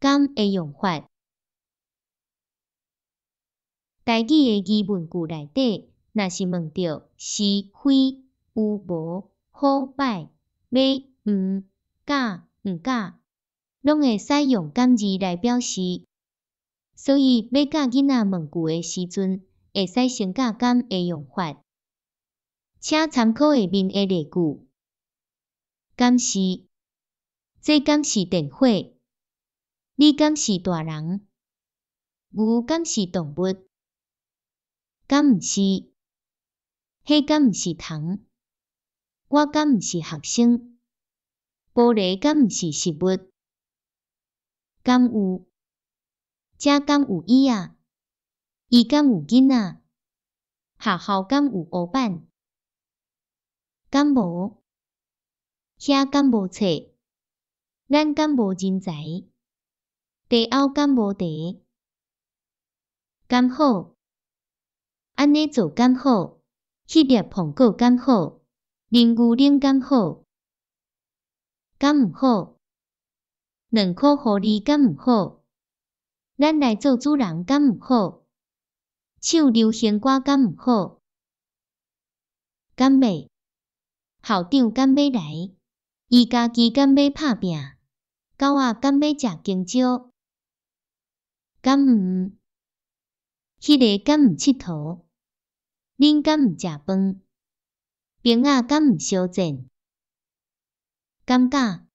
敢的用法。台语的疑问句内底，若是问到是非、有无、好歹、要、敢、敢，拢会使用敢字来表示。所以要教囡仔问句的时阵，会使先教敢的用法。请参考下面的例句：敢是？这敢是电火？你敢是大人？牛敢是动物？敢毋是？迄敢毋是虫？我敢毋是学生？玻璃敢毋是实物？敢有？遮敢有椅仔？伊敢有囡仔？学校敢有黑板？敢无？遐敢无册？咱敢无人才？地后敢无茶？敢好？安尼做敢好？迄粒苹果敢好？啉牛奶敢好？敢毋好？2块互你敢毋好？咱来做主人敢毋好？唱流行歌敢毋好？敢要？校长敢要来？伊家己敢要拍拼？狗仔敢要食香蕉？敢毋？迄个敢毋佚佗？恁敢毋食饭？兵仔敢毋相战？感觉？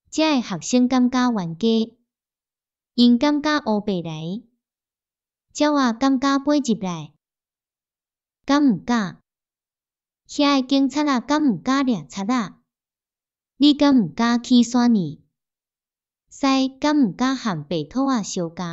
遮个学生感觉冤家？因感觉乌白来？鸟仔感觉飞入来？敢毋敢？遐个警察仔敢毋敢掠贼仔？你敢毋敢去山呢？师敢毋敢和白兔仔相共？